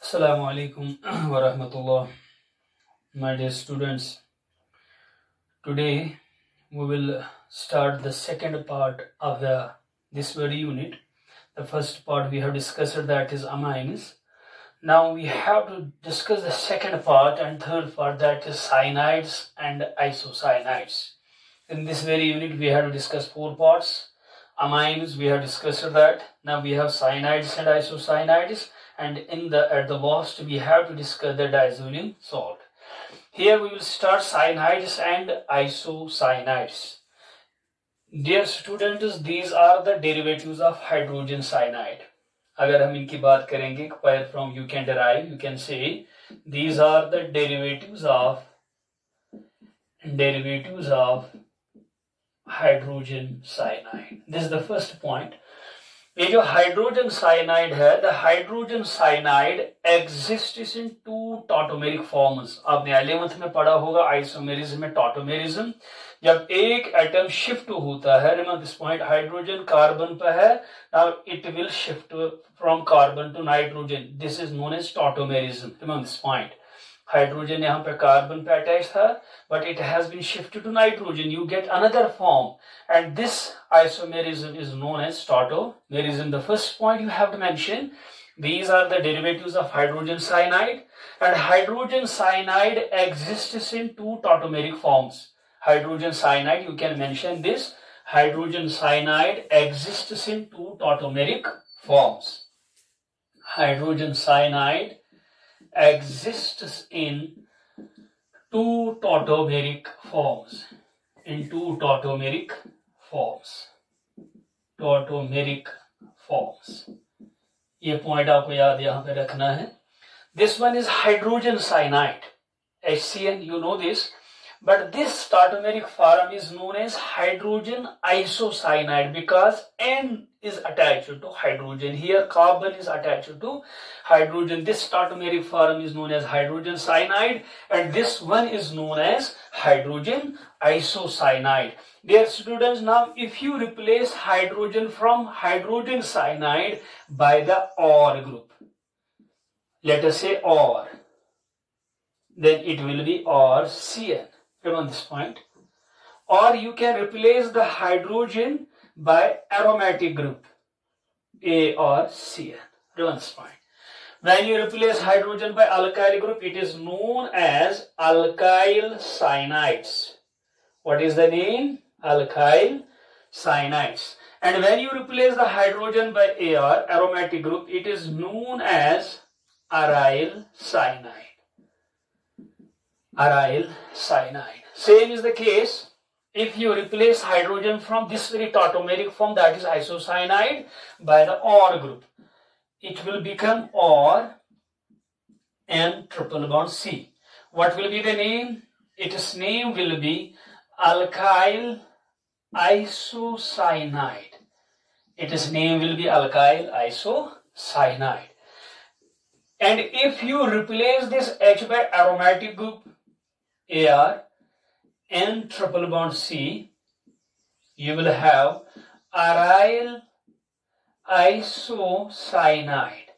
Assalamu alaikum wa rahmatullah. My dear students, today we will start the second part of this very unit. The first part we have discussed, that is amines. Now we have to discuss the second part and third part, that is cyanides and isocyanides. In this very unit we have to discuss four parts. Amines, we have discussed that. Now we have cyanides and isocyanides, and at the last we have to discuss the diazoxide salt. Here we will start cyanides and isocyanides. Dear students, these are the derivatives of hydrogen cyanide. अगर हम इनकी बात करेंगे, where from you can derive, you can say these are the derivatives of hydrogen cyanide. This is the first point. ये जो hydrogen cyanide है, the hydrogen cyanide exists in two tautomeric forms. आपने 11th में पढ़ा होगा isomerism में tautomerism. जब एक एटम शिफ्ट होता है, remember this point, hydrogen carbon पर है, now it will shift from carbon to nitrogen. This is known as tautomerism. Remember this point. Hydrogen यहाँ पे कार्बन पे अटैच था, but it has been shifted to nitrogen. You get another form, and this isomerism is known as tautomerism. The first point you have to mention, these are the derivatives of hydrogen cyanide, and hydrogen cyanide exists in two tautomeric forms. Hydrogen cyanide, you can mention this, hydrogen cyanide exists in two tautomeric forms. Hydrogen cyanide exists in two tautomeric forms. ये point आपको याद यहाँ पे रखना है. This one is hydrogen cyanide, HCN, you know this. But this tautomeric form is known as hydrogen isocyanide because N is attached to hydrogen. Here carbon is attached to hydrogen. This tautomeric form is known as hydrogen cyanide, and this one is known as hydrogen isocyanide. Dear students, now if you replace hydrogen from hydrogen cyanide by the OR group, let us say OR, then it will be ORCN. Remember this point. Or you can replace the hydrogen by aromatic group, A or CN. Remember this point. When you replace hydrogen by alkyl group, it is known as alkyl cyanides. What is the name? Alkyl cyanides. And when you replace the hydrogen by AR, aromatic group, it is known as aryl cyanide. Aryl cyanide. Same is the case if you replace hydrogen from this very tautomeric form, that is isocyanide, by the OR group. It will become OR N triple bond C. What will be the name? Its name will be alkyl isocyanide. Its name will be alkyl isocyanide. And if you replace this H by aromatic group, AR, N triple bond C, you will have aryl isocyanide.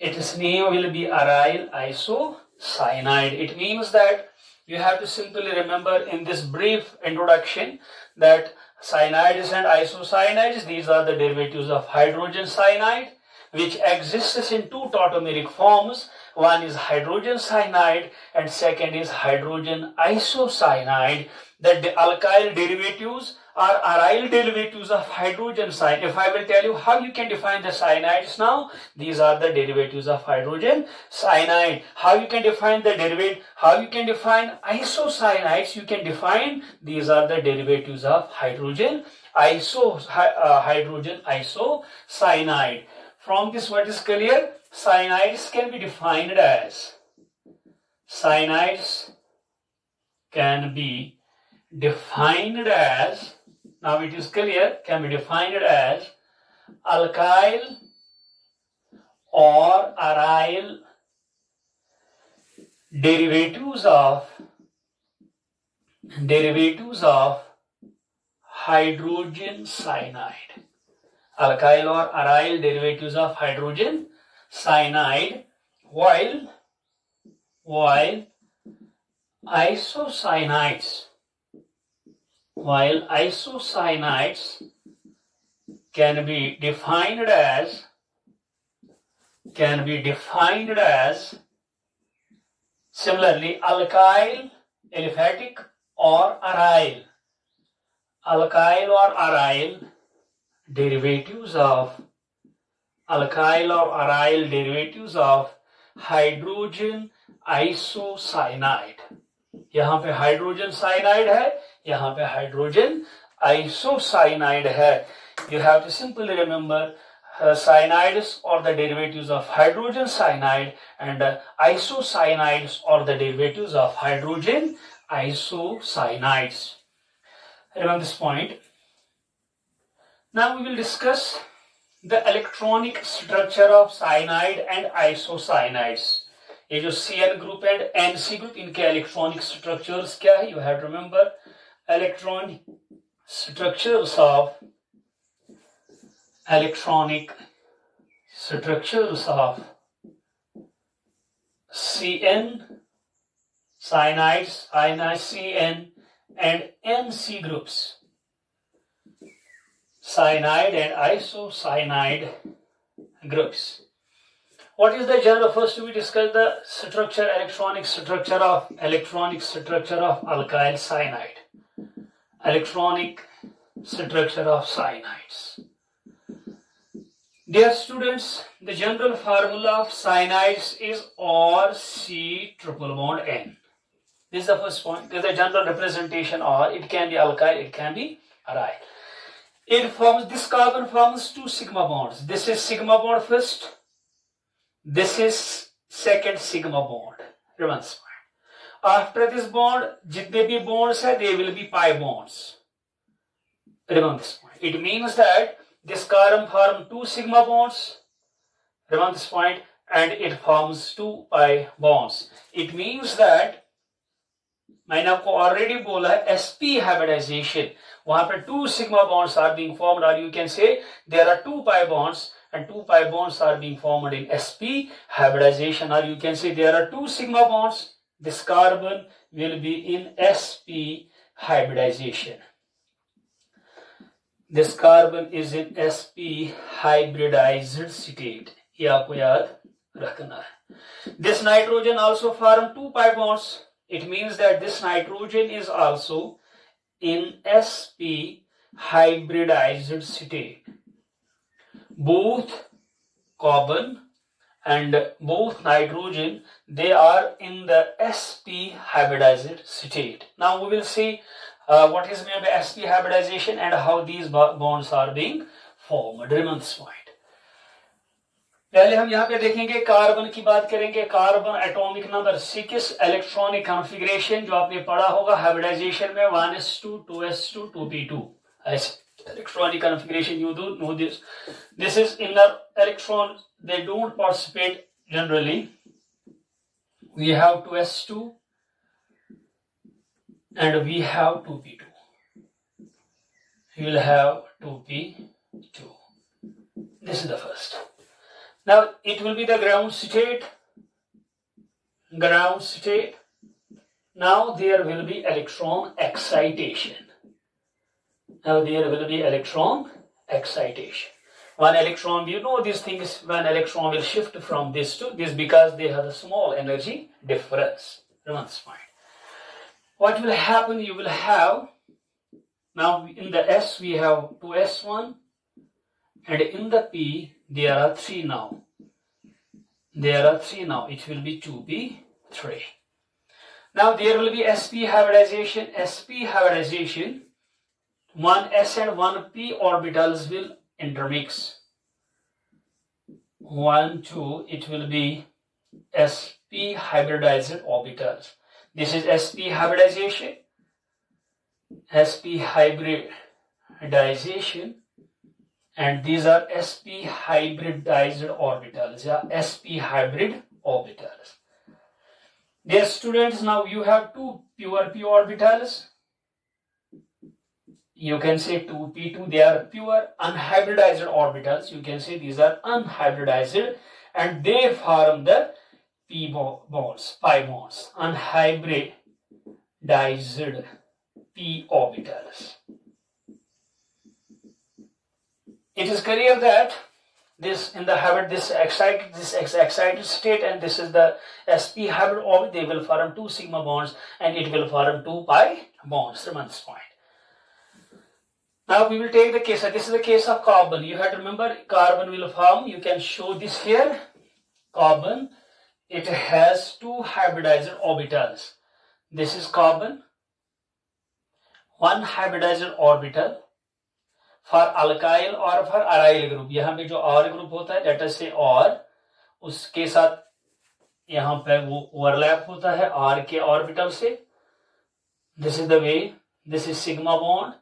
Its name will be aryl isocyanide. It means that you have to simply remember in this brief introduction that cyanides and isocyanides, these are the derivatives of hydrogen cyanide, which exists in two tautomeric forms. One is hydrogen cyanide and second is hydrogen isocyanide. The alkyl derivatives are aryl derivatives of hydrogen cyanide. If I will tell you how you can define the cyanides now, these are the derivatives of hydrogen cyanide. How you can define the derivative, how you can define isocyanides, you can define these are the derivatives of hydrogen isocyanide. From this, what is clear? Cyanides can be defined as now it is clear, can be defined as alkyl or aryl derivatives of hydrogen cyanide. Alkyl or aryl derivatives of hydrogen cyanide while isocyanides can be defined as similarly alkyl, aliphatic or aryl. Alkyl or aryl derivatives of hydrogen isocyanide. यहाँ पे hydrogen cyanide है, यहाँ पे hydrogen isocyanide है. You have to simply remember cyanides or the derivatives of hydrogen cyanide and isocyanides or the derivatives of hydrogen isocyanides. Remember this point. Now we will discuss the electronic structure of cyanide and isocyanides. ये जो Cn group and Nc group इनके electronic structures क्या है? You have to remember electronic structures of Cn, cyanides, Cn and Nc groups. Cyanide and isocyanide groups. What is the general? First we discuss the structure, electronic structure of alkyl cyanide. Electronic structure of cyanides. Dear students, the general formula of cyanides is OR-C triple bond N. This is the first point. This is the general representation, or it can be alkyl, it can be aryl. This carbon forms two sigma bonds. This is sigma bond first. This is second sigma bond. Remember this point. After this bond, jitne bhi bonds hai, they will be pi bonds. Remember this point. It means that this carbon forms two sigma bonds. Remember this point. And it forms two pi bonds. It means that मैंने आपको already बोला है sp hybridization. वहां पर two sigma bonds are being formed, or you can say there are two pi bonds and two pi bonds are being formed in sp hybridization, or you can say there are two sigma bonds. This carbon will be in sp hybridization. This carbon is in sp hybridized state. ये आपको याद रखना है. This nitrogen also form two pi bonds. It means that this nitrogen is also in sp hybridized state. Both carbon and both nitrogen, they are in the sp hybridized state. Now we will see what is meant by sp hybridization and how these bonds are being formed. Remember this point. पहले हम यहाँ पे देखेंगे carbon की बात करेंगे. Carbon atomic number 6, electronic configuration जो आपने पढ़ा होगा हाइब्रिडाइजेशन में 1s2 2s2 2p2. Electronic configuration, you do know this. This is inner electron, they don't participate generally. We have 2s2 and we have 2p2. You will have 2p2. This is the first. Now it will be the ground state. Now there will be electron excitation. One electron, you know these things, one electron will shift from this to this because they have a small energy difference. Remember this point. What will happen? You will have, now in the S we have 2s1 and in the P there are 3 now. It will be 2p3. Now there will be sp hybridization. 1s and 1p orbitals will intermix. 1, 2, it will be sp hybridized orbitals. This is sp hybridization. And these are sp hybridized orbitals, sp hybrid orbitals. Dear students, now you have two pure p orbitals. You can say 2p2, they are pure unhybridized orbitals. You can say these are unhybridized and they form the bonds, pi bonds, unhybridized p orbitals. It is clear that this in the hybrid, this excited state, and this is the sp hybrid orbit, they will form 2 sigma bonds and it will form 2 pi bonds. Remember this point. Now we will take the case. This is the case of carbon. You have to remember, carbon will form. You can show this here. Carbon, it has 2 hybridized orbitals. This is carbon, 1 hybridized orbital for alkyl और for aryl group. यहाँ पे जो R group होता है, let us say R, उसके साथ यहाँ पे वो overlap होता है R के orbital से. This is the way. This is sigma bond.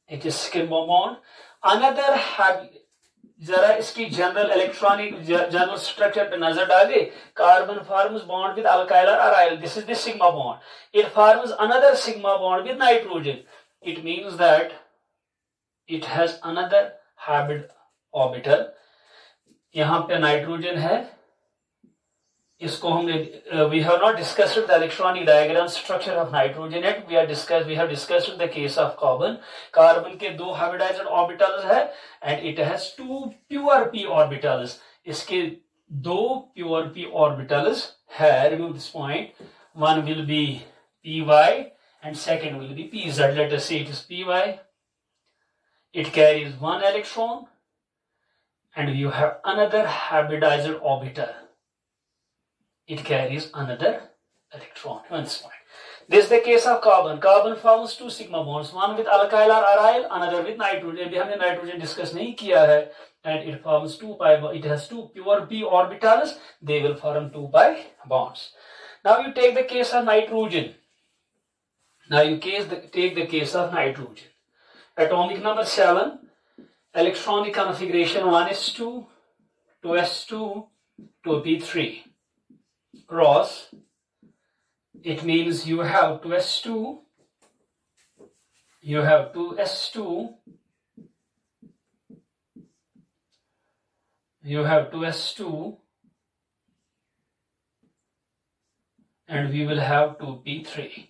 It is sigma bond. Another जरा इसकी जनरल इलेक्ट्रॉनिक जनरल स्ट्रक्चर पे नजर डाले. Carbon forms bond with alkyl और aryl. This is the sigma bond. It forms another sigma bond with nitrogen. It means that it has another hybrid orbital. यहां पे nitrogen है. इसको हमने we have not discussed the electronic diagram structure of nitrogen yet. We have discussed the case of carbon. Carbon के 2 hybridized orbitals है and it has 2 pure p orbitals. इसके 2 pure p orbitals है. Remove this point. One will be py and second will be pz. Let us say it is py. It carries 1 electron and you have another hybridized orbital. It carries another electron. This point. This is the case of carbon. Carbon forms 2 sigma bonds, one with alkyl or aryl, another with nitrogen. अभी हमने nitrogen discuss नहीं किया है. And it forms 2 pi. It has 2 pure p orbitals. They will form 2 pi bonds. Now you take the case of nitrogen. Now you take the case of nitrogen. Atomic number 7. Electronic configuration 1s2, 2s2, 2p3. Cross, it means you have 2s2, you have 2s2, you have 2s2, and we will have 2p3.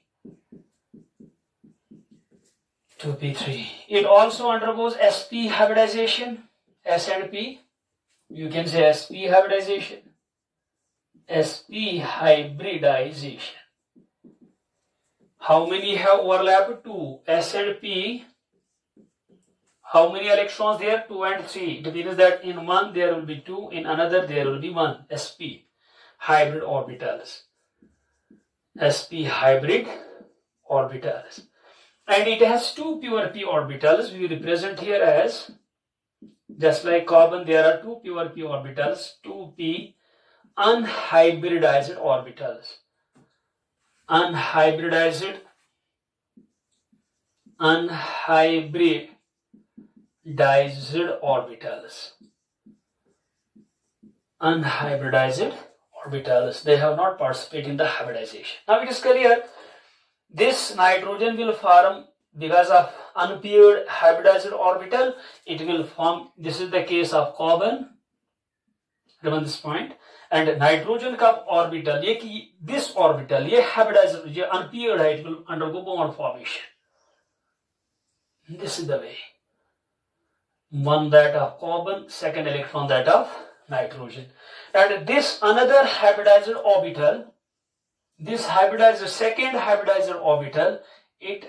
2p3. It also undergoes sp hybridization, s and p. You can say sp hybridization. sp hybridization. How many have overlapped? 2. S and p. How many electrons there? 2 and 3. It means that in one there will be 2, in another there will be 1. sp hybrid orbitals. sp hybrid orbitals. And it has 2 pure p orbitals. We represent here as, just like carbon, there are 2 pure p orbitals, 2p unhybridized orbitals. Unhybridized orbitals. Unhybridized orbitals. They have not participated in the hybridization. Now it is clear this nitrogen will form because of unpaired hybridized orbital. It will form. This is the case of carbon. Remember this point. And nitrogen का orbital, ये कि this orbital, ये hybridized, ये unpaired है, it will undergo bond formation. This is the way. One that of carbon, second electron that of nitrogen. And this another hybridized orbital, this hybridized second hybridized orbital, it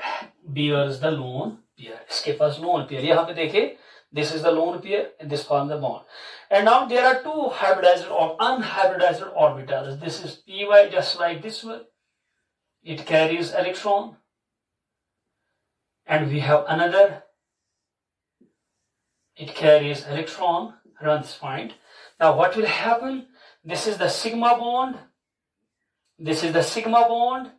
bears the lone pair. इसके पास lone pair. यहाँ पे देखे. This is the lone pair and this forms the bond. And now there are 2 hybridized or unhybridized orbitals. This is py, just like this one. It carries electron. And we have another. It carries electron around this point. Now what will happen? This is the sigma bond. This is the sigma bond.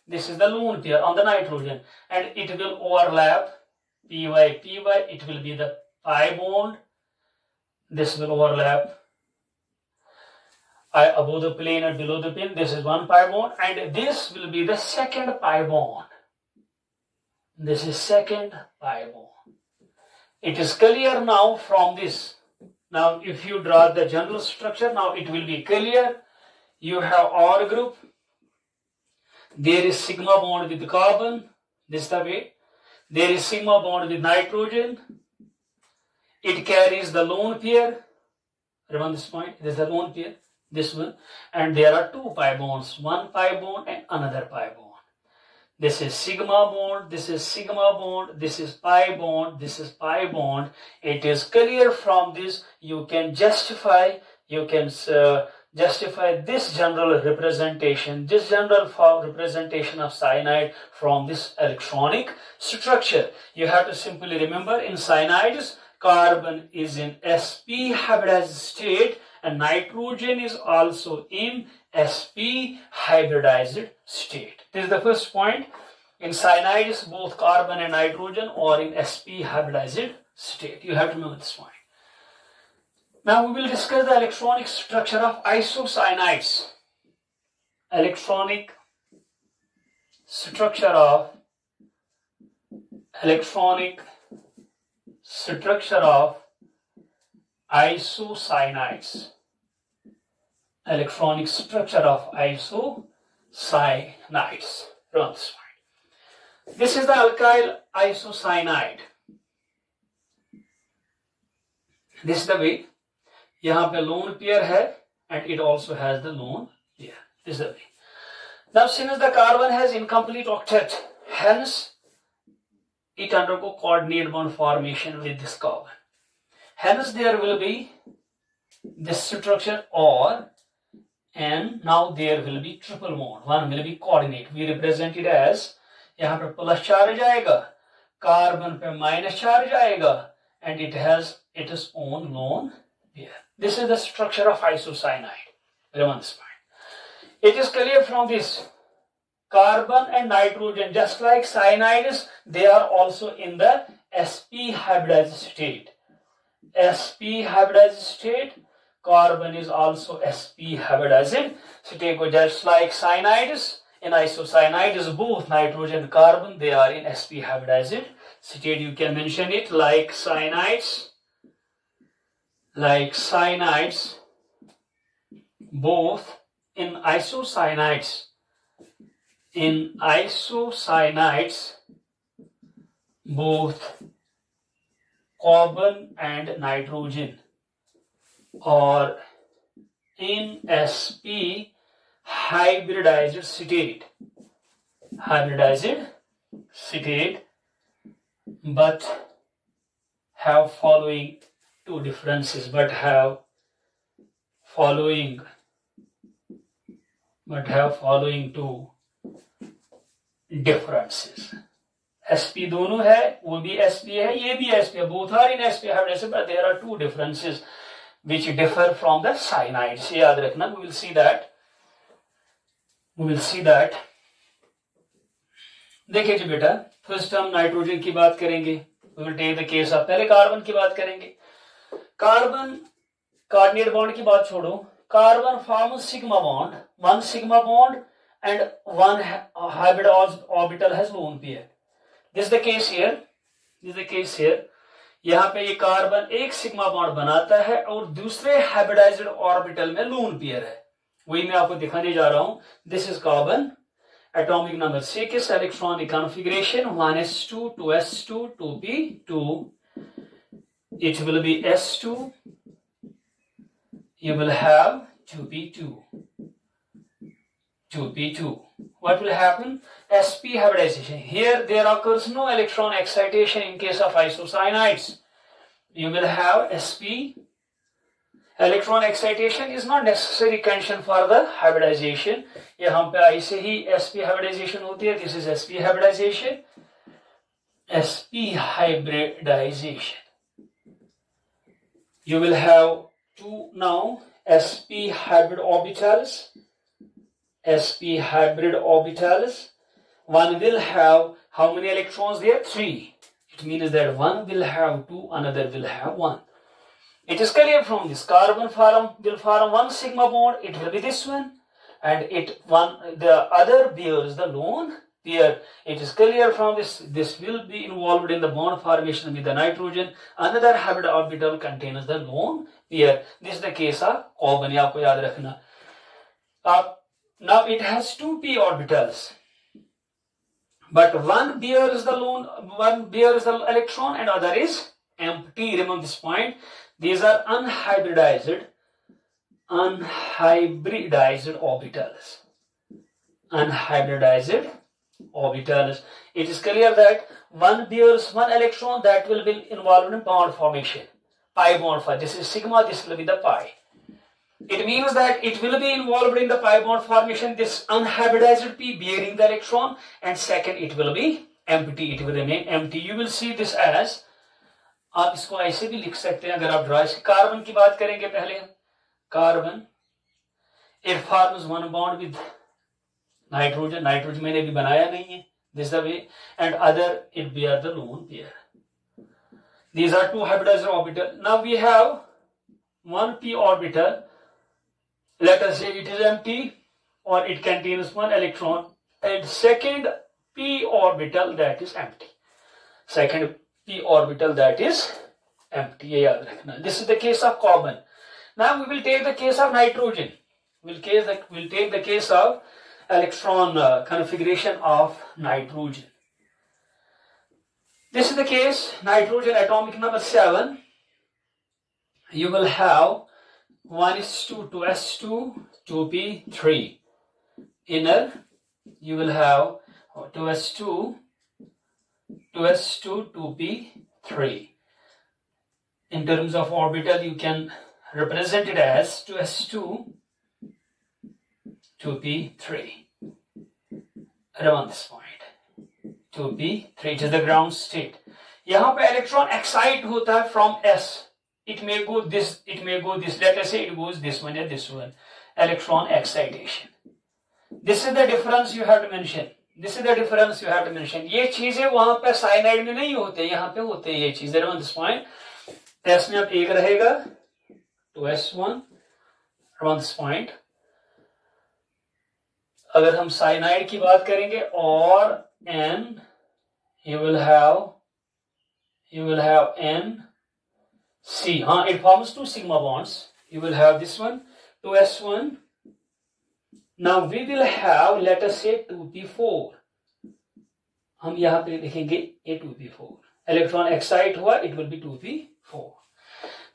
This is the lone pair on the nitrogen. And it will overlap py. It will be the pi bond. This will overlap above the plane and below the plane. This is 1 pi bond, and this will be the second pi bond. This is second pi bond. It is clear now from this. Now if you draw the general structure, now it will be clear. you have R group. There is sigma bond with carbon. This is the way. There is sigma bond with nitrogen. It carries the lone pair. Remember this point. This is the lone pair. This one. And there are two pi bonds. One pi bond and another pi bond. This is sigma bond. This is sigma bond. This is pi bond. This is pi bond. It is clear from this. You can justify. Justify this general representation, this general representation of cyanide from this electronic structure. You have to simply remember, in cyanides, carbon is in sp hybridized state and nitrogen is also in sp hybridized state. This is the first point. In cyanides, both carbon and nitrogen are in sp hybridized state. You have to remember this point. Now we will discuss the electronic structure of isocyanides. Electronic structure of isocyanides. Electronic structure of isocyanides. Run this point. This is the alkyl isocyanide. This is the way. यहाँ पे lone pair है and it also has the lone pair. This is the way. Now since the carbon has incomplete octet, hence it undergo coordinate bond formation with this carbon. Hence there will be this structure or and now there will be triple bond. One will be coordinate. We represent it as यहाँ पे plus charge आएगा, carbon पे minus charge आएगा and it has its own lone pair. This is the structure of isocyanide. Remember this point. It is clear from this. Carbon and nitrogen, just like cyanides, they are also in the sp hybridized state. Sp hybridized state. Carbon is also sp hybridized state. Just like cyanides, in isocyanides, both nitrogen and carbon, they are in sp hybridized state. You can mention it like cyanides. Like cyanides, both in isocyanides, both carbon and nitrogen are in sp hybridized state, but have following two differences, but have following two differences. sp दोनों है, वो भी sp है, ये भी sp है. Both are in sp hybridized, but there are two differences which differ from the cyanides. याद रखना. We will see that. देखिए जी बेटा, फर्स्ट हम नाइट्रोजन की बात करेंगे. We will take the case of, पहले कार्बन की बात करेंगे. कार्बन coordinate bond की बात छोड़ो. Carbon forms sigma bond, one sigma bond and one hybrid orbital has lone pair. This is the case here. यहाँ पे ये कार्बन एक सिग्मा बॉन्ड बनाता है और दूसरे हाइब्रिडाइज्ड ऑर्बिटल में लोन पेयर है. वही मैं आपको दिखाने जा रहा हूं. This is carbon. Atomic number 6, electronic configuration 1s2, 2s2, 2p2. It will be s2. You will have 2p2. What will happen? sp hybridization. Here there occurs no electron excitation in case of isocyanides. You will have sp. Electron excitation is not necessary condition for the hybridization. यहाँ पे ऐसे ही sp hybridization होती है. This is sp hybridization. You will have two now sp hybrid orbitals. One will have how many electrons there? 3. It means that one will have 2, another will have 1. It is clear from this. Carbon will form one sigma bond. It will be this one, and the other bears the lone pair. It is clear from this. This will be involved in the bond formation with the nitrogen. Another hybrid orbital contains the lone pair. This is the case of carbon. आपको याद रखना. Now it has two p orbitals, but one bears the electron and other is empty. Remember this point. These are unhybridized orbitals. Unhybridized orbitals. It is clear that one bears one electron, that will be involved in bond formation. Pi bond phi. This is sigma, this will be the pi. It means that it will be involved in the pi bond formation, this unhybridized p bearing the electron, and second it will be empty, it will remain empty. You will see this as, आप इसको ऐसे भी लिख सकते हैं अगर आप draw. Carbon की बात करेंगे पहले। Carbon, it forms one bond with nitrogen. Nitrogen मैंने अभी बनाया नहीं है, this the way, and other it bear the lone pair. These are two hybridized orbitals. Now we have one p orbital. Let us say it is empty or it contains one electron, and second p orbital that is empty. Second p orbital that is empty. This is the case of carbon. Now we will take the case of nitrogen. We'll take the case of electron configuration of nitrogen. This is the case, nitrogen atomic number 7. You will have 1s2, 2s2, 2p3. Inner, you will have 2s2, 2s2, 2p3. In terms of orbital, you can represent it as 2s2, 2p3. Around this point, 2p3, it is the ground state. यहाँ पे electron excite होता है from s. It may go this, it may go this. Let us say it goes this one or this one. Electron excitation. This is the difference you have to mention. This is the difference you have to mention. ये चीजें वहां पे cyanide में नहीं होते, यहाँ पे होते हैं ये चीजें. Around this point, s में अब एक रहेगा 2s1. Around this point, अगर हम साइनाइड की बात करेंगे और n, you will have n C. It forms two sigma bonds. You will have this one, 2s1. Now we will have, let us say 2p4. हम यहाँ पे लिखेंगे a 2p4. Electron excite हुआ, it will be 2p4.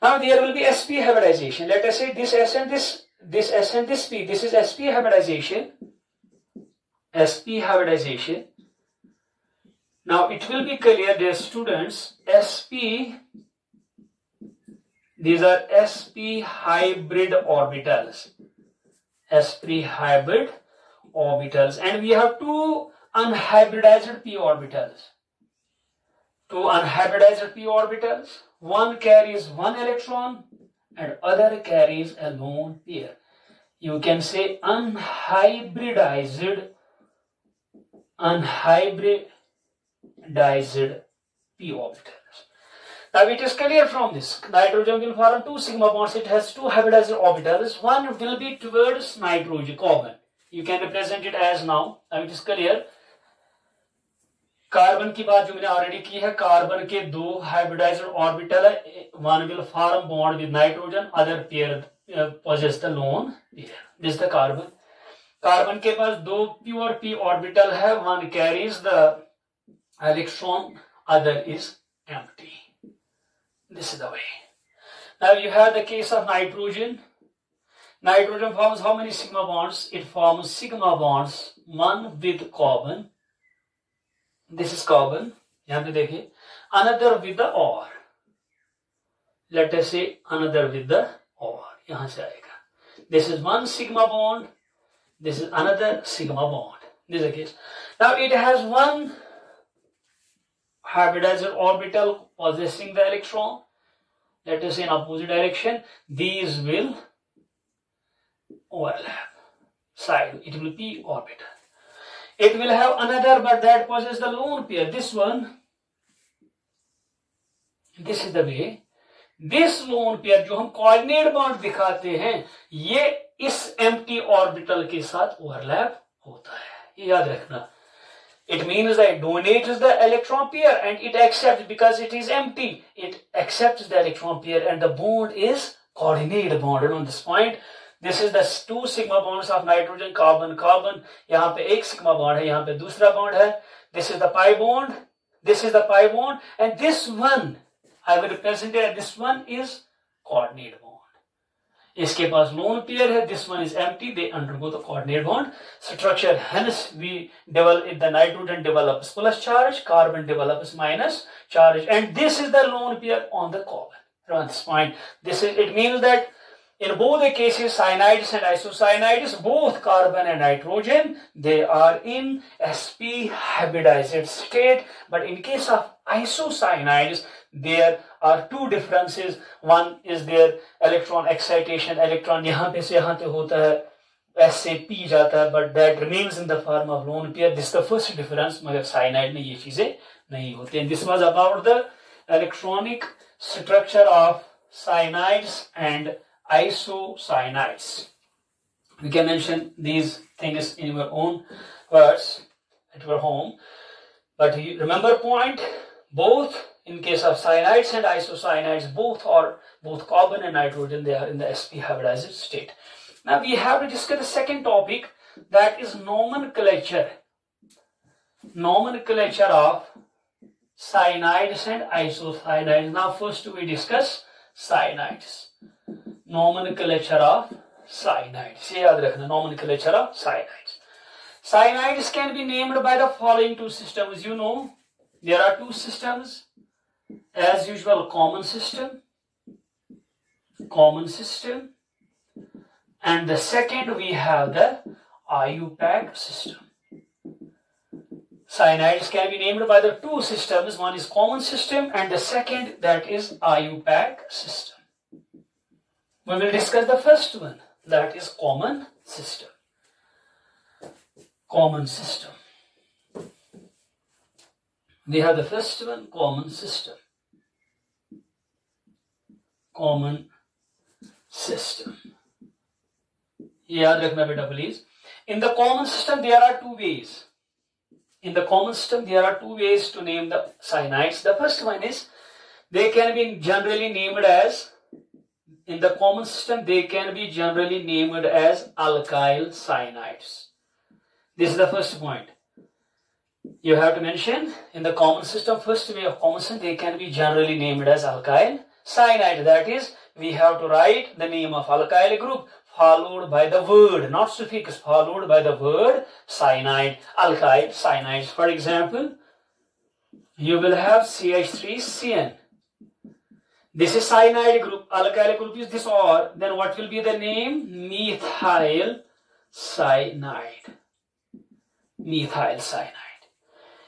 Now there will be sp hybridization. Let us say this s and this s and this p. This is sp hybridization. sp hybridization. Now it will be clear, dear students, sp, these are sp hybrid orbitals. sp hybrid orbitals. And we have two unhybridized p orbitals. Two unhybridized p orbitals. One carries one electron and other carries a lone pair. You can say unhybridized p orbitals. Now it is clear from this. Nitrogen will form two sigma bonds. It has two hybridized orbitals. One will be towards nitrogen, carbon. You can represent it as now. Now it is clear. Carbon की बात जो मैंने already की है, carbon के दो hybridised orbital है. One will form bond with nitrogen, other pair possess the lone pair. This is the carbon. Carbon के पास दो प्योर p ऑर्बिटल है. One carries the electron, other is empty. This is the way. Now you have the case of nitrogen. Nitrogen forms how many sigma bonds? It forms sigma bonds, one with carbon. This is carbon. यहाँ पे देखिए. Another with the or. Let us say another with the or. यहाँ से आएगा. This is one sigma bond. This is another sigma bond. This is the case. Now it has one hybridized orbital possessing the electron. Let us say in opposite direction. These will overlap. Side. It will be orbital. It will have another, but that possesses the lone pair. This one. This is the way. This lone pair जो हम coordinate bond दिखाते हैं, ये इस empty orbital के साथ overlap होता है. ये याद रखना. It means that it donates the electron pair and it accepts, because it is empty, it accepts the electron pair and the bond is coordinated bond. And on this point, This is the two sigma bonds of nitrogen, carbon, carbon. यहाँ पे एक sigma bond है, यहाँ पे दूसरा bond है. This is the pi bond. This is the pi bond, and this one I will represent it. This one is coordinate bond. इसके पास lone pair है. This one is empty. They undergo the coordinate bond structure. Hence, we develop the nitrogen develops plus charge, carbon develops minus charge, and this is the lone pair on the carbon. From this point, it means that in both the cases, cyanides and isocyanides, both carbon and nitrogen, they are in sp hybridized state. But in case of isocyanides, there are two differences. One is their electron excitation. Electron यहाँ पे से यहाँ पे होता है, S से P जाता है, but that remains in the form of lone pair. This is the first difference. मगर cyanide में ये चीजें नहीं होती. And this was about the electronic structure of cyanides and isocyanides. We can mention these things in your own words at your home. But you remember point, both in case of cyanides and isocyanides, both carbon and nitrogen, they are in the sp hybridized state. Now we have to discuss the second topic, that is nomenclature. Nomenclature of cyanides and isocyanides. Now first we discuss cyanides. Nomenclature of cyanides. ये याद रखना, nomenclature of cyanides. Cyanides can be named by the following two systems. You know, there are two systems. As usual, common system, and the second we have the IUPAC system. Cyanides can be named by the two systems. One is common system, and the second, that is IUPAC system. We will discuss the first one, that is common system. Common system. We have the first one, common system. Common system. याद रखना बेटा please. In the common system there are two ways. In the common system there are two ways to name the cyanides. The first one is, they can be generally named as, in the common system they can be generally named as alkyl cyanides. This is the first point. You have to mention, in the common system, first way of common system, they can be generally named as alkyl cyanide. That is, we have to write the name of alkyl group followed by the word, not suffix, followed by the word cyanide, alkyl cyanides. For example, you will have CH3CN. This is cyanide group, alkyl group is this, or then what will be the name? Methyl cyanide. Methyl cyanide.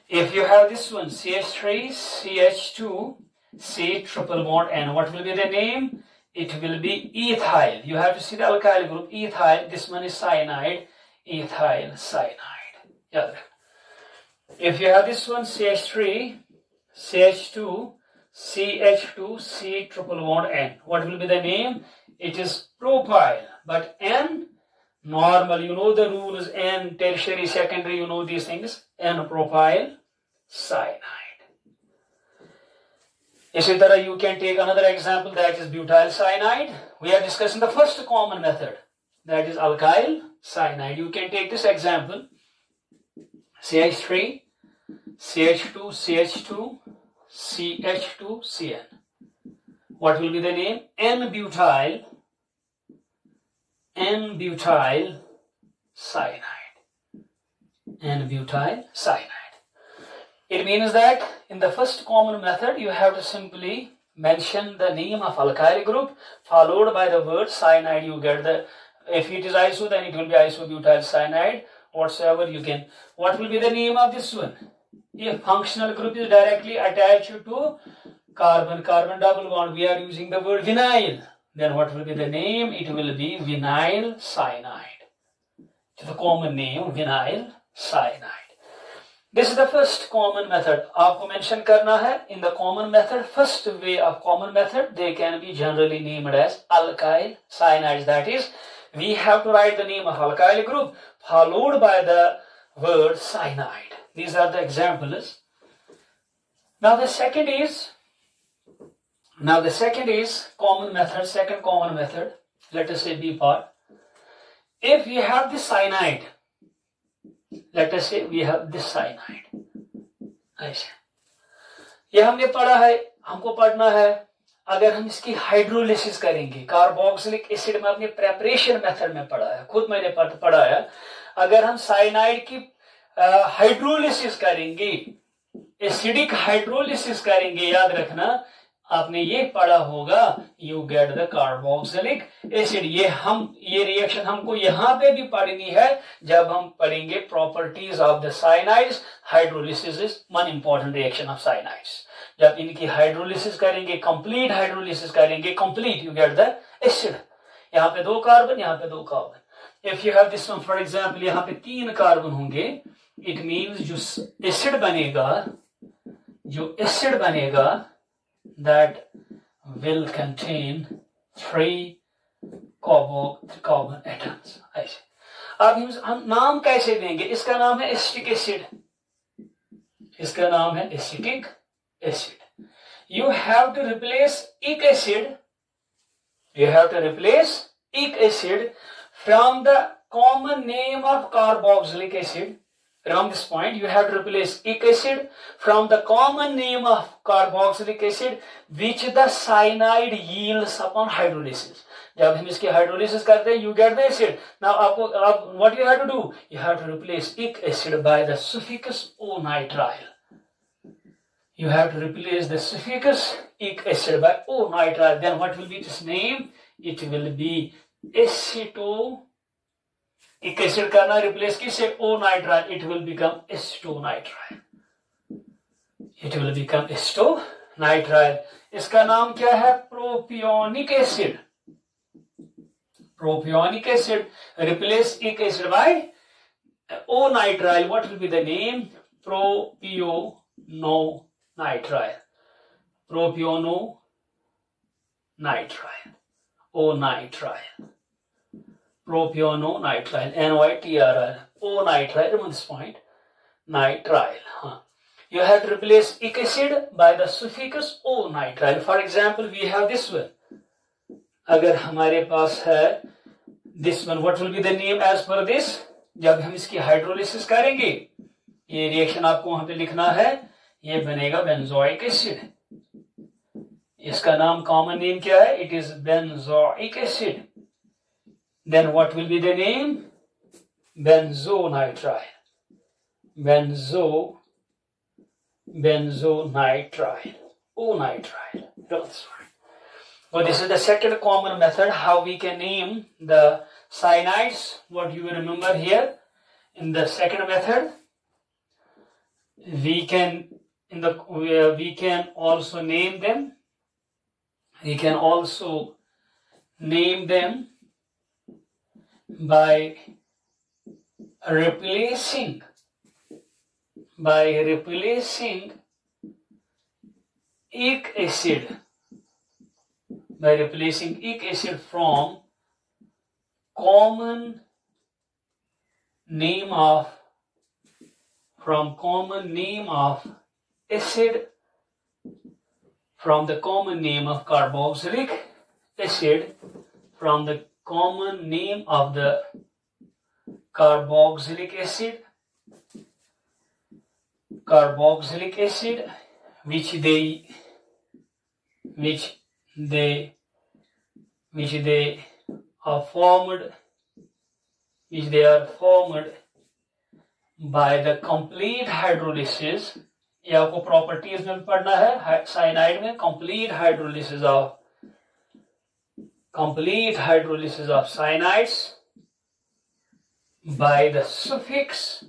If you have this one, CH3, CH2, C triple bond N, what will be the name? It will be ethyl. You have to see the alkyl group, ethyl. This one is cyanide, ethyl cyanide. Yeah. If you have this one, CH3, CH2, CH2, C triple bond N, what will be the name? It is propyl, but N normal, you know the rules, N tertiary, secondary, you know these things. N-propyl cyanide. इसी तरह you can take another example, that is butyl cyanide. We are discussing the first common method, that is alkyl cyanide. You can take this example, CH3, CH2, CH2, CH2, CN. What will be the name? N-butyl cyanide. N-butyl cyanide. It means that in the first common method, you have to simply mention the name of alkyl group followed by the word cyanide. You get the, if it is iso, then it will be isobutyl cyanide, whatsoever you can. What will be the name of this one? If functional group is directly attached to carbon double bond, we are using the word vinyl. Then what will be the name? It will be vinyl cyanide. To the common name, vinyl cyanide. This is the first common method. आपको mention करना है, in the common method, first way of common method, they can be generally named as alkyl cyanides. That is, we have to write the name of alkyl group followed by the word cyanide. These are the examples. Now the second is common method, second common method. Let us say B part. if we have this cyanide, let us say we have this cyanide, ऐसे ये हमने पढ़ा है, हमको पढ़ना है अगर हम इसकी हाइड्रोलिसिस करेंगे, कार्बोक्सिलिक एसिड में अपने प्रेपरेशन मेथड में पढ़ा है, खुद मैंने पढ़ा है, अगर हम साइनाइड की हाइड्रोलिसिस करेंगे, एसिडिक हाइड्रोलिसिस करेंगे, याद रखना आपने ये पढ़ा होगा, you get the carboxylic acid. ये रिएक्शन हमको यहाँ पे भी पढ़नी है जब हम पढ़ेंगे properties of the cyanides. Hydrolysis is one important reaction of cyanides. जब इनकी हाइड्रोलिसिस करेंगे, कंप्लीट हाइड्रोलिसिस करेंगे, complete you get the acid. यहाँ पे 2 कार्बन, यहाँ पे 2 carbon. If you have this one for example, यहाँ पे 3 कार्बन होंगे, इट मींस जो एसिड बनेगा that will contain 3 carbon atoms। ऐसे अब हम नाम कैसे देंगे? इसका नाम है एसिटिक एसिड, इसका नाम है acetic acid. You have to replace ic acid from the common name of carboxylic acid. From this point, you have to replace ic acid from the common name of carboxylic acid, which the cyanide yields upon hydrolysis. जब हम इसकी hydrolysis करते हैं, you get the acid. Now, what you have to do? You have to replace ic acid by the suffix O-nitrile. You have to replace the suffix ic acid by O-nitrile. Then what will be its name? It will be aceto. Ic acid करना replace किससे? O nitrile. It will become acetonitrile. It will become acetonitrile. इसका नाम क्या है? Propionic acid. Propionic acid replace ic acid by o nitrile. What will be the name? Propiononitrile. Propiononitrile, o nitrile, propiononitrile, NYTRIL, O-nitrile, remember this point, nitrile. You have to replace ic acid by the suffix O-nitrile. For example, we have this one. अगर हमारे पास है this one, what will be the name as per this? जब हम इसकी hydrolysis करेंगे, ये reaction आपको वहां पे लिखना है, ये बनेगा बेंजोइक एसिड। इसका नाम कॉमन नेम क्या है? It is benzoic acid. Then what will be the name? Benzonitrile. Benzonitrile. O-nitrile. So this is the second common method how we can name the cyanides. What you will remember here in the second method, we can also name them. We can also name them by replacing ic acid from common name of acid, from the common name of carboxylic acid, from the common name of the carboxylic acid, which they are formed by the complete hydrolysis। ये आपको properties में पढ़ना है cyanide में, complete hydrolysis of cyanides by the suffix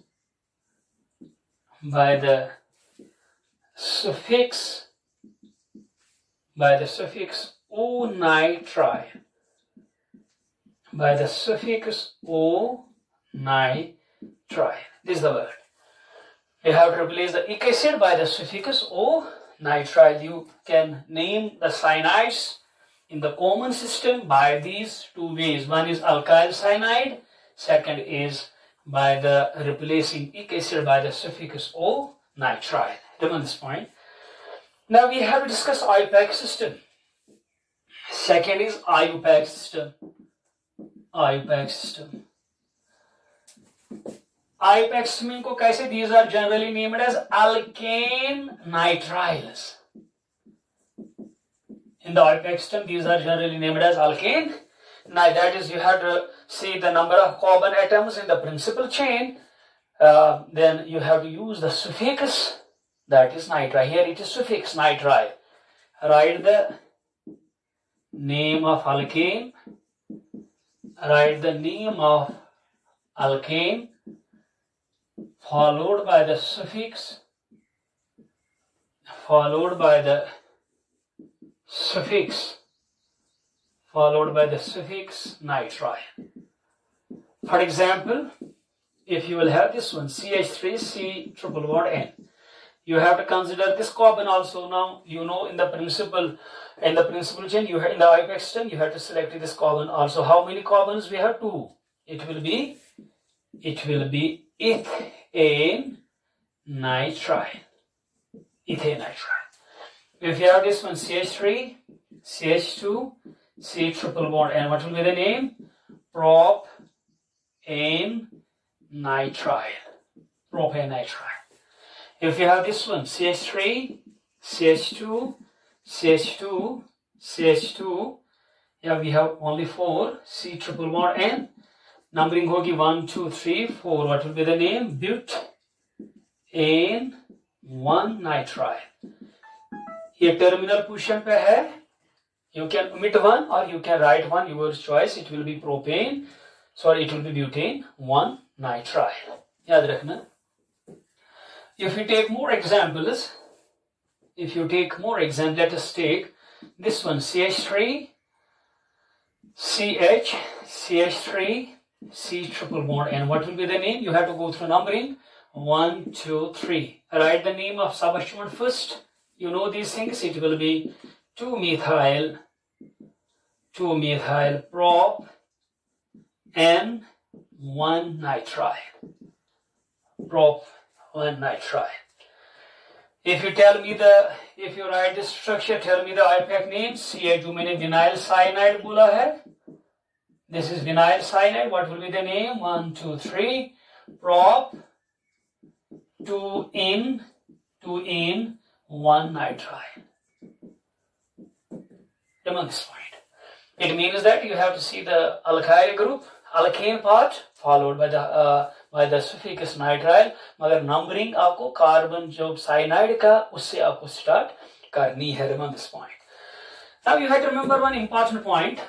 O-nitrile. This is the word. You have to replace the ic acid by the suffix O-nitrile. You can name the cyanides in the common system by these 2 ways. One is alkyl cyanide, second is by the replacing ic acid by the suffix O-nitrile. Remember this point. Now we have to discuss IUPAC system. Second is IUPAC system. Ipextramine को कैसे, these are generally named as alkane nitriles. In the ipextram, these are generally named as alkane. Now that is, you have to see the number of carbon atoms in the principal chain. Then you have to use the suffix, that is nitrile. Here it is suffix nitrile. Write the name of alkane. Write the name of alkane followed by the suffix, followed by the suffix nitrile. For example, if you will have this one, CH3C triple bond N, you have to consider this carbon also. Now you know in the principal chain, you have, in the ipextram, you have to select this carbon also. How many carbons we have? 2. It will be ethane nitrile. Ethane nitrile. If you have this one, CH3, CH2, C triple bond, and what will be the name? Propane nitrile. Propane nitrile. If you have this one, CH3, CH2, CH2, CH2, yeah, we have only 4, C triple bond N. Numbering होगी 1, 2, 3, 4. What will be the name? Butane 1 nitrile. ये terminal position पे है. You can omit 1 or you can write 1, your choice. It will be propane. Sorry, it will be butane 1 nitrile. याद रखना. If you take more examples, let us take this one, CH3, CH, CH3, C triple bond, and what will be the name? You have to go through numbering 1, 2, 3. Write the name of substituent first. You know these things. It will be 2-methyl prop N 1 nitrile. Prop 1 nitrile. If you write this structure, tell me the IPAC name. CH जो मैंने vinyl cyanide बोला है. This is vinyl cyanide. What will be the name? 1, 2, 3. Prop 2 in 1 nitrile. Remember this point. It means that you have to see the alkyl group, alkane part, followed by the suffix nitrile. मगर numbering आपको carbon जो cyanide का उससे आपको start करनी है. Remember this point. Now you have to remember one important point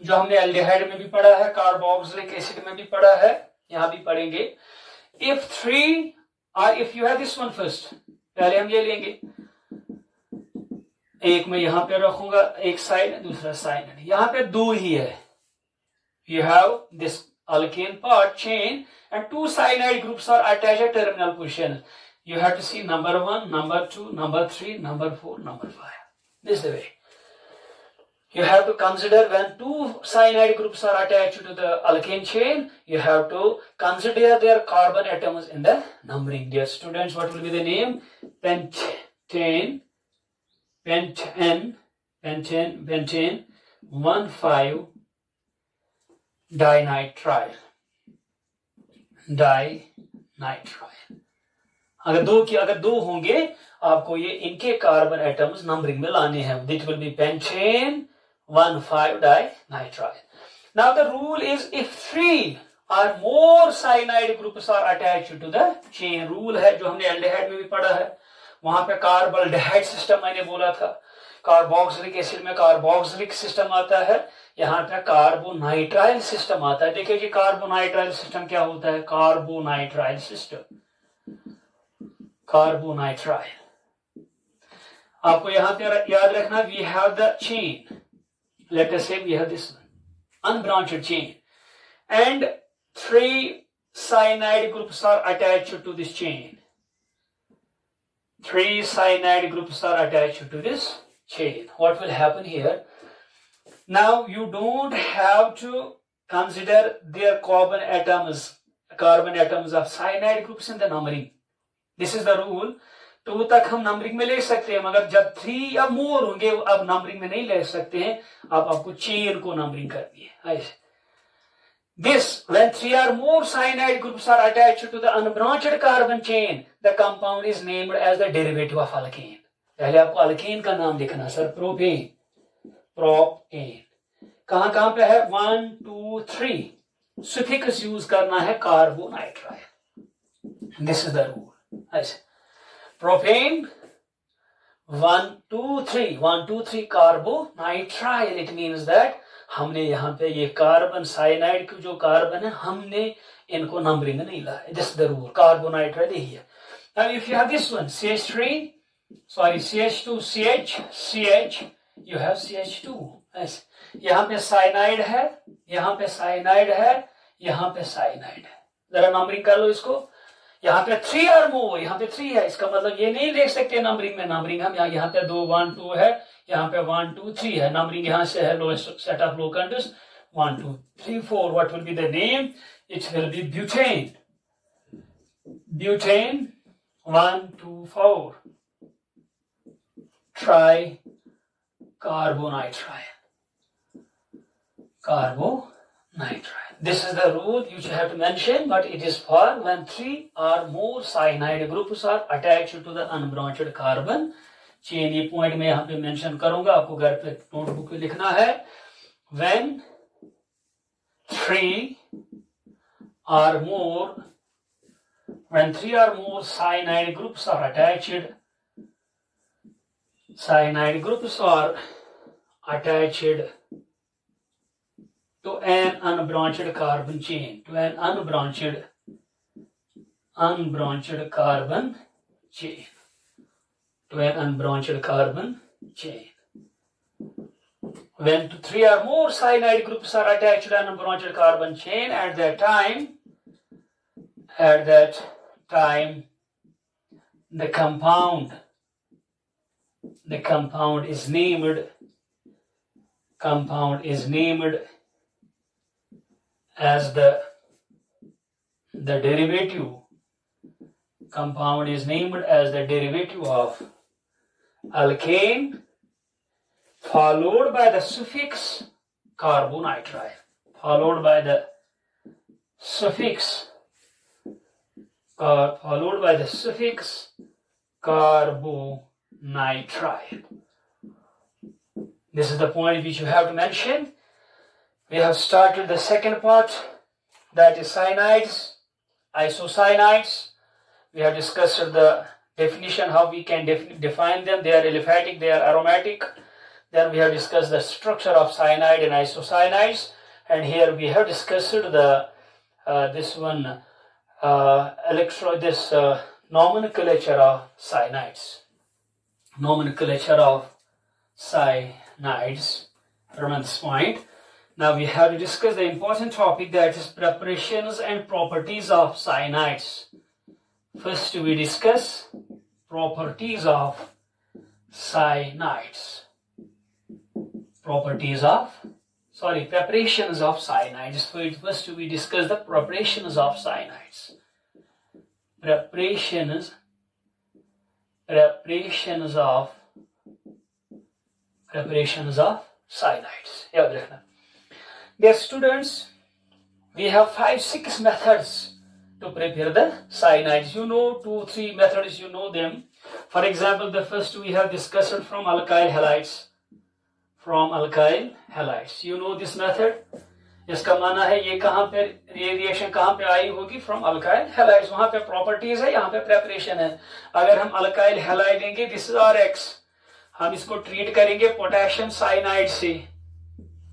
जो हमने aldehyde में भी पढ़ा है, carboxylic acid में भी पढ़ा है, यहाँ भी पढ़ेंगे. If you have this one first, पहले हम ये लेंगे. एक मैं यहाँ पे रखूंगा, एक साइड दूसरा साइड. यहाँ पे 2 ही है. You have this alkane part chain and 2 cyanide groups are attached at terminal position. You have to see number 1, number 2, number 3, number 4, number 5. This is the way. You have to consider when 2 cyanide groups are attached to the alkane chain, you have to consider their carbon atoms in the numbering. Dear students, what will be the name? Pentane 1,5 dinitrile. अगर दो होंगे आपको ये इनके carbon atoms numbering में लाने हैं. It will be pentane 1,5 dinitrile. Now the rule is if 3 or more cyanide groups are attached to the chain. Rule है जो हमने aldehyde में भी पढ़ा है. वहां पे कार्बोल्डिहाइड सिस्टम मैंने बोला था. कार्बोक्सिलिक एसिड में कार्बोक्सिलिक सिस्टम आता है, यहाँ पे कार्बोनाइट्राइल सिस्टम आता है. देखिए कि कार्बोनाइट्राइल सिस्टम क्या होता है. Carbonitrile system, carbonitrile. आपको यहाँ पे याद रखना, we have the chain. Let us say we have this unbranched chain and 3 cyanide groups are attached to this chain. 3 cyanide groups are attached to this chain. What will happen here? Now you don't have to consider their carbon atoms of cyanide groups in the numbering. This is the rule. 2 तक हम numbering में ले सकते हैं, मगर जब 3 या मोर होंगे अब नंबरिंग में नहीं ले सकते हैं. अब आपको चेन को नंबरिंग करनी है. ऐसे This, when 3 or more cyanide groups are attached to the unbranched carbon chain, the compound is named as the derivative of alkane. पहले आपको alkane का नाम लिखना सर, प्रोपेन, प्रोपेन. कहाँ पे है? 1, 2, 3. Suffix use करना है carbonitrile. This is the rule. ऐसे propane 1, 2, 3 1, 2, 3 carbonitrile. It means that हमने यहाँ पे ये कार्बन साइनाइड के जो कार्बन है हमने इनको नंबरिंग नहीं लाया. This is the rule. Carbonitrile यही है. Now if you have this one CH3, sorry CH2, CH, you have CH2. ऐसे यहाँ पे साइनाइड है, यहाँ पे साइनाइड है, यहाँ पे साइनाइड है. जरा नंबरिंग कर लो इसको. यहाँ पे 3 और मोर, यहाँ पे 3 है. इसका मतलब ये नहीं देख सकते नंबरिंग में. नंबरिंग हम यहाँ पे 2, 1, 2 है, यहाँ पे 1, 2, 3 है. नंबरिंग यहाँ से है lowest set of locants 1, 2, 3, 4. What will be the name? It will be butane. Butane 1, 2, 4 try carbonitrile. Carbonitrile. This is the rule you have to mention, but it is for when 3 or more cyanide groups are attached to the unbranched carbon chain. ये point में यहाँ पे mention करूंगा, आपको घर पे notebook में लिखना है. When 3 or more cyanide groups are attached to an unbranched carbon chain, When 3 or more cyanide groups are attached to an unbranched carbon chain, at that time the compound is named as the derivative. Compound is named as the derivative of alkane followed by the suffix carbonitrile. Carbonitrile. This is the point which you have to mention. We have started the second part, that is cyanides, isocyanides. We have discussed the definition, how we can define them. They are aliphatic, they are aromatic. Then we have discussed the structure of cyanide and isocyanides. And here we have discussed the nomenclature of cyanides. Remember this point. Now we have to discuss the important topic, that is preparations and properties of cyanides. First we discuss properties of cyanides. Preparations of cyanides. First we discuss the preparations of cyanides. Preparations of cyanides. Dear students, we have 5-6 methods to prepare the cyanides. You know 2-3 methods, you know them. For example, the first we have discussed from alkyl halides. You know this method. इसका माना है ये कहाँ पे reaction कहाँ पे आई होगी? From alkyl halides. वहां पे प्रॉपर्टीज है, यहाँ पे प्रेपरेशन है. अगर हम अल्काइल हैलाइड लेंगे, दिस इज RX, हम इसको ट्रीट करेंगे पोटेशियम साइनाइड से.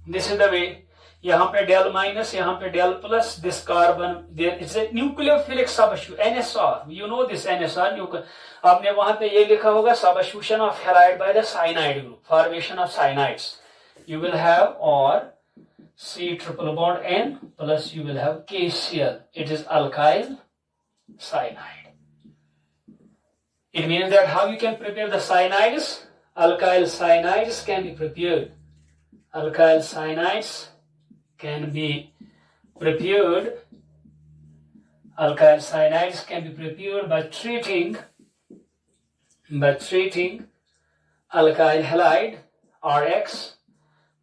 This is the way. यहाँ पे डेल माइनस, यहाँ पे del plus. This carbon, it's a nucleophilic substitution, NSR. You know this NSR. आपने वहां पे ये लिखा होगा, substitution of halide by the cyanide group, formation of cyanides. You will have और C triple bond N plus you will have KCl. It is alkyl cyanide. It means that how you can prepare the cyanides? Alkyl cyanides can be prepared. Alkyl cyanides can be prepared. Alkyl cyanides can be prepared by treating alkyl halide RX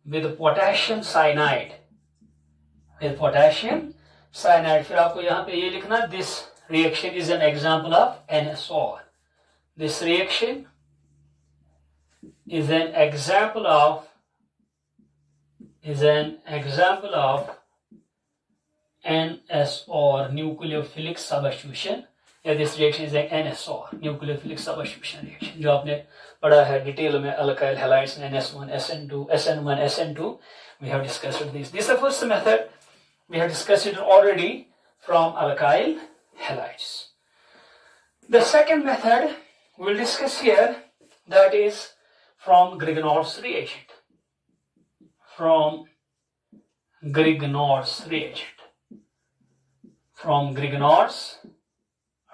with potassium cyanide. with potassium cyanide. फिर आपको यहाँ पे ये लिखना, this reaction is an example of NSOR. This reaction is an example of NSOR, nucleophilic substitution. या this reaction is an NSOR, nucleophilic substitution reaction, जो आपने पढ़ा है डिटेल में alkyl halides में NS1, SN2, SN1, SN2. We have discussed this. This is the first method. We have discussed it already from alkyl halides. The second method we will discuss here, that is from Grignard's reagent. From Grignard's reagent. From Grignard's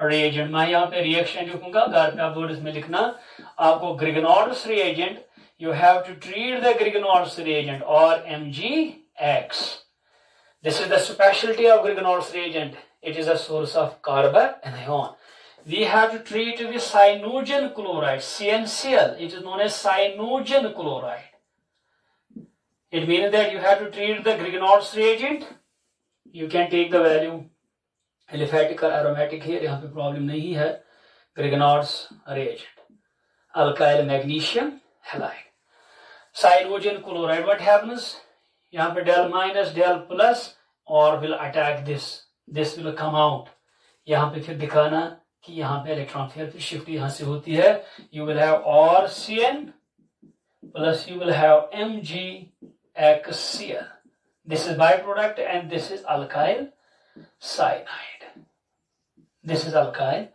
reagent. मैं यहाँ पे reaction लिखूंगा, घर पे आप words में लिखना. आपको Grignard's reagent, you have to treat the Grignard's reagent or MgX. This is the specialty of Grignard's reagent. It is a source of carbanion. We have to treat with cyanogen chloride, CnCl. It is known as cyanogen chloride. It means that you have to treat the Grignard's reagent. You can take the value aliphatic or aromatic here. यहाँ पे problem नहीं है. Grignard's reagent. Alkyl magnesium halide. Cyanogen chloride. What happens? यहाँ पे del minus, del plus, or will attack this. This will come out. यहाँ पे फिर दिखाना कि यहाँ पे इलेक्ट्रॉन फिर शिफ्ट यहाँ से होती है. You will have RCN plus you will have MgXCl. This is byproduct and this is alkyl cyanide. This is alkyl.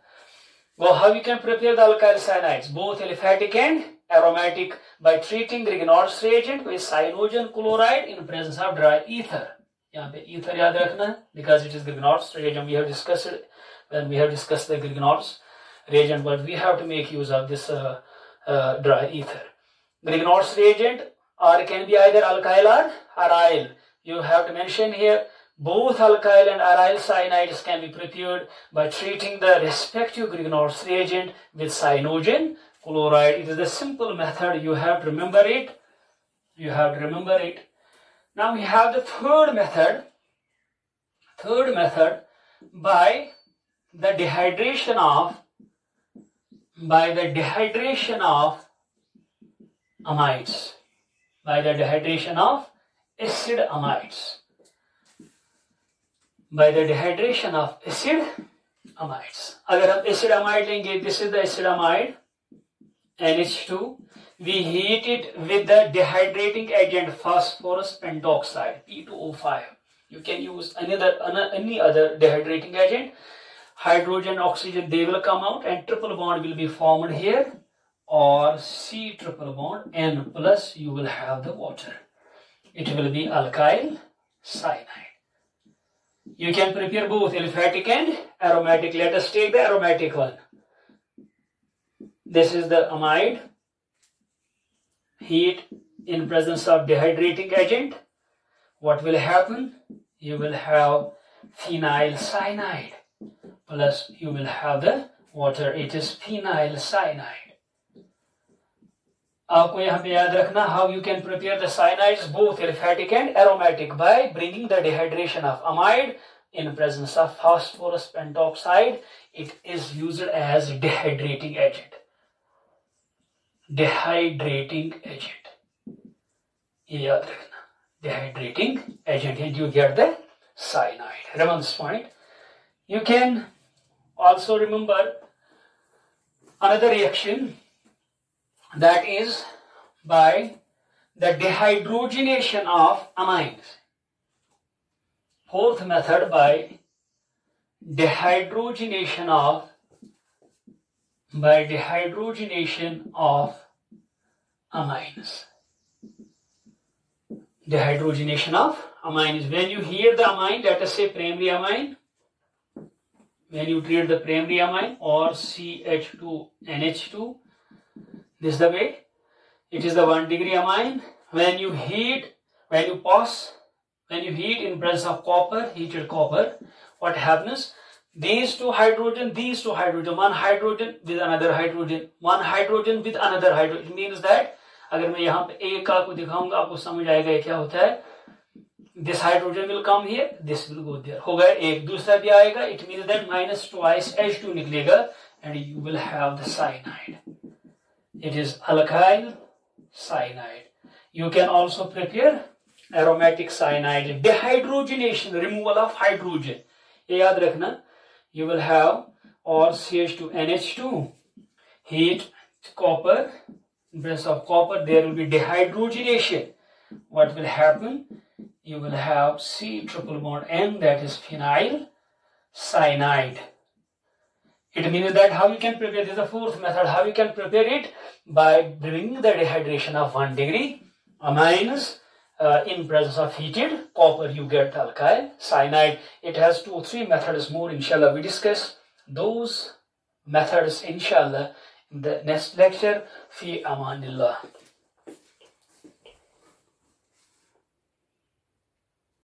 Well, how you can prepare the alkyl cyanides, both aliphatic and aromatic, by treating Grignard's reagent with cyanogen chloride in presence of dry ether. यहाँ पे ether याद रखना है, because it is Grignard's reagent. We have discussed it when we have discussed the Grignard's reagent, but we have to make use of this dry ether. Grignard's reagent or can be either alkyl or aryl. You have to mention here, both alkyl and aryl cyanides can be prepared by treating the respective Grignard's reagent with cyanogen chloride. It is the simple method. You have to remember it. You have to remember it. Now we have the third method. Third method, by the dehydration of amides. By the dehydration of acid amides. By the dehydration of acid amides. अगर हम acid amide लेंगे, this is the acid amide, NH2. We heat it with the dehydrating agent phosphorus pentoxide, P2O5. You can use any other dehydrating agent. Hydrogen, oxygen, they will come out and triple bond will be formed here, or C triple bond, N plus you will have the water. It will be alkyl cyanide. You can prepare both aliphatic and aromatic. Let us take the aromatic one. This is the amide. Heat in presence of dehydrating agent. What will happen? You will have phenyl cyanide plus you will have the water. It is phenyl cyanide. आपको यहाँ पे याद रखना how you can prepare the cyanides, both aliphatic and aromatic, by bringing the dehydration of amide in presence of phosphorus pentoxide. It is used as dehydrating agent. Dehydrating agent. ये याद रखना. Dehydrating agent, and you get the cyanide. Remember this point. You can also remember another reaction, that is by the dehydrogenation of amines. Fourth method, by dehydrogenation of amines. Dehydrogenation of amines. When you heat the amine, let us say primary amine, when you treat the primary amine or CH2NH2, this is the way. It is the 1 degree amine. When you heat in presence of copper, heated copper, what happens? These two hydrogen, one hydrogen with another hydrogen, one hydrogen with another hydrogen. It means that अगर मैं यहाँ पे एक आपको दिखाऊंगा, आपको समझ आएगा क्या होता है. This hydrogen will come here, this will go there. हो गया एक, दूसरा भी आएगा. It means that minus twice H2 निकलेगा and you will have the cyanide. It is alkyl cyanide. You can also prepare aromatic cyanide. Dehydrogenation, removal of hydrogen. ये याद रखना. You will have or CH2NH2, heat copper, in presence of copper there will be dehydrogenation. What will happen? You will have C triple bond N, that is phenyl cyanide. It means that how you can prepare, this is the fourth method, how you can prepare it? By bringing the dehydration of 1 degree, amines, in presence of heated copper you get alkyl cyanide. It has 2 or 3 methods more, inshallah we discuss those methods inshallah in the next lecture. Fi amanillah.